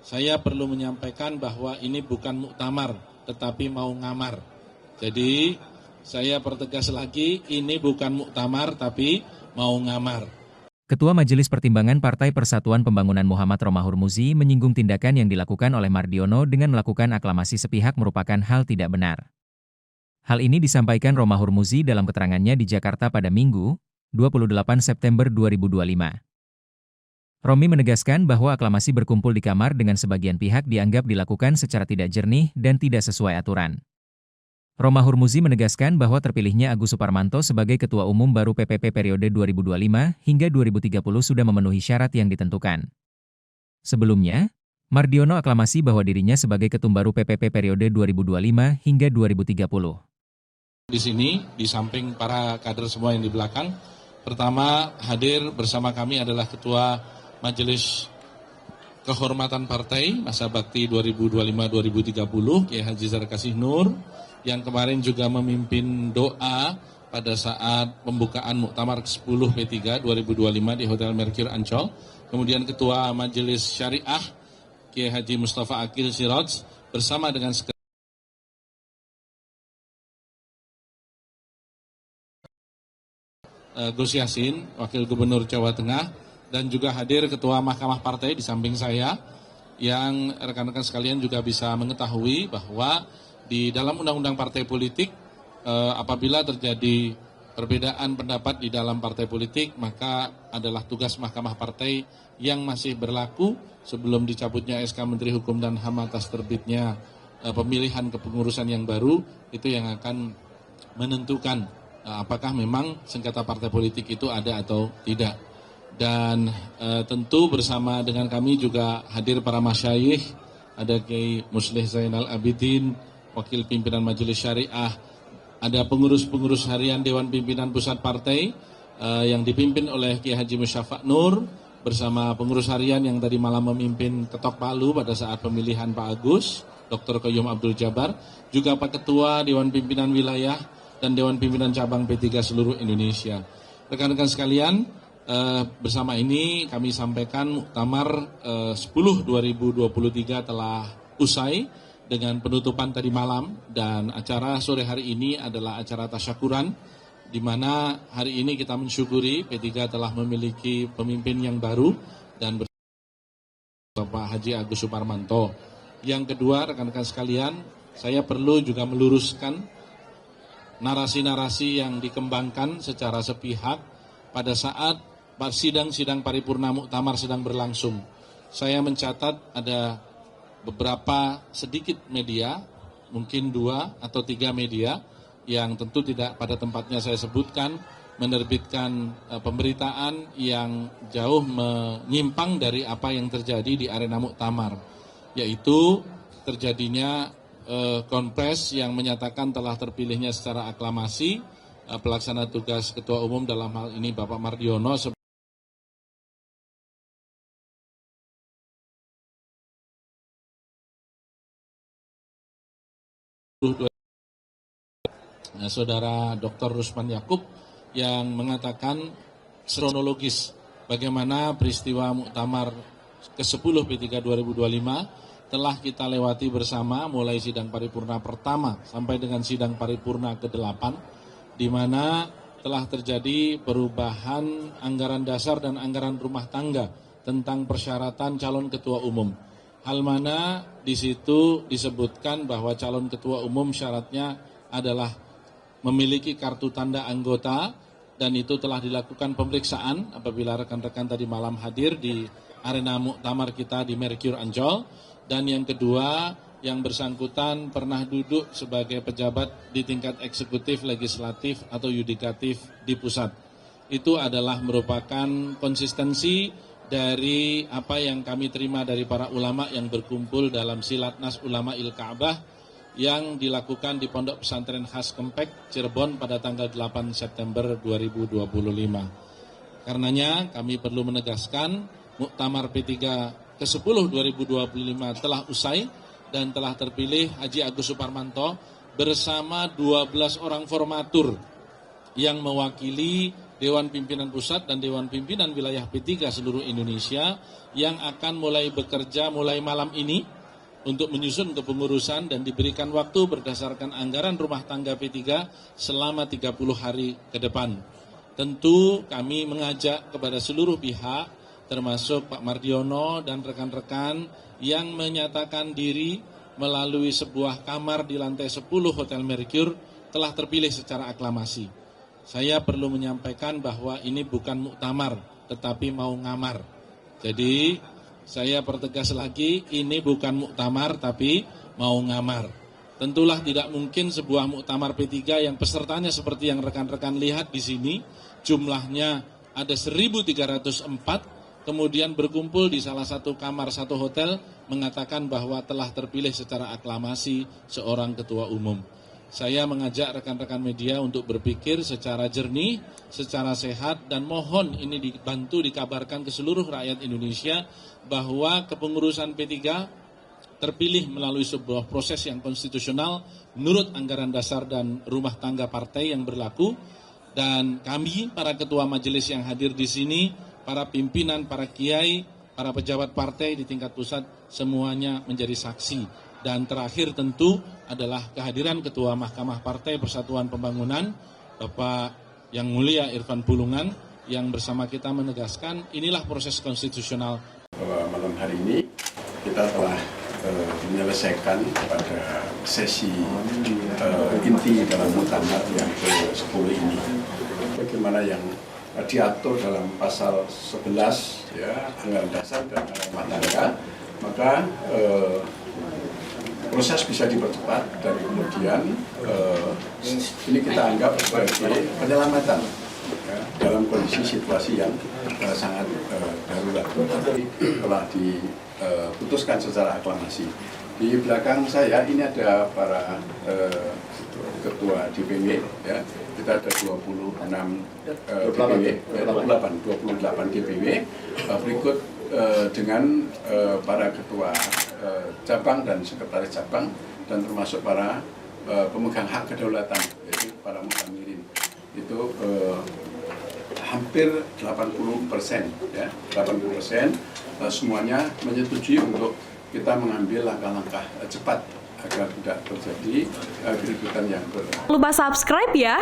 saya perlu menyampaikan bahwa ini bukan muktamar, tetapi mau ngamar. Jadi saya pertegas lagi, ini bukan muktamar, tapi mau ngamar. Ketua Majelis Pertimbangan Partai Persatuan Pembangunan Muhammad Romahur Muzi menyinggung tindakan yang dilakukan oleh Mardiono dengan melakukan aklamasi sepihak merupakan hal tidak benar. Hal ini disampaikan Romahur Muzi dalam keterangannya di Jakarta pada Minggu, 28 September 2025. Romi menegaskan bahwa aklamasi berkumpul di kamar dengan sebagian pihak dianggap dilakukan secara tidak jernih dan tidak sesuai aturan. Romahur Muzi menegaskan bahwa terpilihnya Agus Suparmanto sebagai Ketua Umum baru PPP periode 2025 hingga 2030 sudah memenuhi syarat yang ditentukan. Sebelumnya, Mardiono aklamasi bahwa dirinya sebagai Ketum baru PPP periode 2025 hingga 2030. Di sini, di samping para kader semua yang di belakang, pertama hadir bersama kami adalah Ketua Majelis Kehormatan Partai Masa Bakti 2025-2030, Kiai Haji Zarkasih Nur, yang kemarin juga memimpin doa pada saat pembukaan Muktamar ke-10 P3 2025 di Hotel Mercure Ancol. Kemudian Ketua Majelis Syariah, Kiai Haji Mustafa Akil Siraj, bersama dengan Gus Yassin, Wakil Gubernur Jawa Tengah, dan juga hadir Ketua Mahkamah Partai di samping saya, yang rekan-rekan sekalian juga bisa mengetahui bahwa di dalam Undang-Undang Partai Politik, apabila terjadi perbedaan pendapat di dalam partai politik, maka adalah tugas Mahkamah Partai yang masih berlaku sebelum dicabutnya SK Menteri Hukum dan HAM atas terbitnya pemilihan kepengurusan yang baru, itu yang akan menentukan apakah memang sengketa partai politik itu ada atau tidak. Dan tentu bersama dengan kami juga hadir para masyayikh, ada Kiai Muslih Zainal Abidin, Wakil Pimpinan Majelis Syariah, ada pengurus-pengurus harian Dewan Pimpinan Pusat Partai yang dipimpin oleh Kiai Haji Musyafaq Nur, bersama pengurus harian yang tadi malam memimpin ketok palu pada saat pemilihan Pak Agus, Dr. Qayyum Abdul Jabbar, juga Pak Ketua Dewan Pimpinan Wilayah dan Dewan Pimpinan Cabang P3 seluruh Indonesia. Rekan-rekan sekalian, bersama ini kami sampaikan Muktamar 10-2023 telah usai dengan penutupan tadi malam, dan acara sore hari ini adalah acara tasyakuran, di mana hari ini kita mensyukuri P3 telah memiliki pemimpin yang baru dan Bapak Haji Agus Suparmanto. Yang kedua, rekan-rekan sekalian, saya perlu juga meluruskan narasi-narasi yang dikembangkan secara sepihak pada saat sidang-sidang paripurna Muktamar sedang berlangsung. Saya mencatat ada beberapa sedikit media, mungkin 2 atau 3 media, yang tentu tidak pada tempatnya saya sebutkan, menerbitkan pemberitaan yang jauh menyimpang dari apa yang terjadi di arena Muktamar, yaitu terjadinya konpres yang menyatakan telah terpilihnya secara aklamasi pelaksana tugas Ketua Umum, dalam hal ini Bapak Mardiono, Saudara Dr. Rusman Yakub, yang mengatakan kronologis bagaimana peristiwa Muktamar ke-10 P3 2025 telah kita lewati bersama, mulai sidang paripurna pertama sampai dengan sidang paripurna ke-8, di mana telah terjadi perubahan anggaran dasar dan anggaran rumah tangga tentang persyaratan calon ketua umum. Hal mana di situ disebutkan bahwa calon ketua umum syaratnya adalah memiliki kartu tanda anggota, dan itu telah dilakukan pemeriksaan apabila rekan-rekan tadi malam hadir di arena Muktamar kita di Mercure Ancol. Dan yang kedua, yang bersangkutan pernah duduk sebagai pejabat di tingkat eksekutif, legislatif, atau yudikatif di pusat. Itu adalah merupakan konsistensi dari apa yang kami terima dari para ulama yang berkumpul dalam Silatnas Ulama Il-Ka'bah yang dilakukan di Pondok Pesantren Khas Kempek, Cirebon pada tanggal 8 September 2025. Karenanya kami perlu menegaskan Muktamar P3 ke-10 2025 telah usai dan telah terpilih Haji Agus Suparmanto bersama 12 orang formatur yang mewakili Dewan Pimpinan Pusat dan Dewan Pimpinan Wilayah P3 seluruh Indonesia yang akan mulai bekerja mulai malam ini untuk menyusun kepengurusan dan diberikan waktu berdasarkan anggaran rumah tangga P3 selama 30 hari ke depan. Tentu kami mengajak kepada seluruh pihak, termasuk Pak Mardiono dan rekan-rekan yang menyatakan diri melalui sebuah kamar di lantai 10 Hotel Mercure telah terpilih secara aklamasi. Saya perlu menyampaikan bahwa ini bukan muktamar, tetapi mau ngamar. Jadi saya pertegas lagi, ini bukan muktamar tapi mau ngamar. Tentulah tidak mungkin sebuah muktamar P3 yang pesertanya seperti yang rekan-rekan lihat di sini, jumlahnya ada 1.304, kemudian berkumpul di salah satu kamar satu hotel mengatakan bahwa telah terpilih secara aklamasi seorang ketua umum. Saya mengajak rekan-rekan media untuk berpikir secara jernih, secara sehat, dan mohon ini dibantu dikabarkan ke seluruh rakyat Indonesia bahwa kepengurusan P3 terpilih melalui sebuah proses yang konstitusional menurut anggaran dasar dan rumah tangga partai yang berlaku, dan kami, para ketua majelis yang hadir di sini, para pimpinan, para kiai, para pejabat partai di tingkat pusat, semuanya menjadi saksi. Dan terakhir tentu adalah kehadiran Ketua Mahkamah Partai Persatuan Pembangunan, Bapak Yang Mulia Irfan Pulungan, yang bersama kita menegaskan inilah proses konstitusional. Malam hari ini kita telah menyelesaikan pada sesi inti dalam muktamar yang ke-10 ini. Bagaimana yang diatur dalam pasal 11 ya, anggaran dasar dan rumah tangga, maka proses bisa dipercepat dan kemudian ini kita anggap sebagai penyelamatan ya, dalam kondisi situasi yang sangat darurat. Telah diputuskan secara aklamasi. Di belakang saya ini ada para ketua DPW ya. Kita ada 28 DPW berikut dengan para ketua cabang dan sekretaris cabang dan termasuk para pemegang hak kedaulatan, yaitu para mukamirin. Itu hampir 80%, ya, 80% semuanya menyetujui untuk kita mengambil langkah-langkah cepat agar tidak terjadi keributan yang Lupa subscribe ya.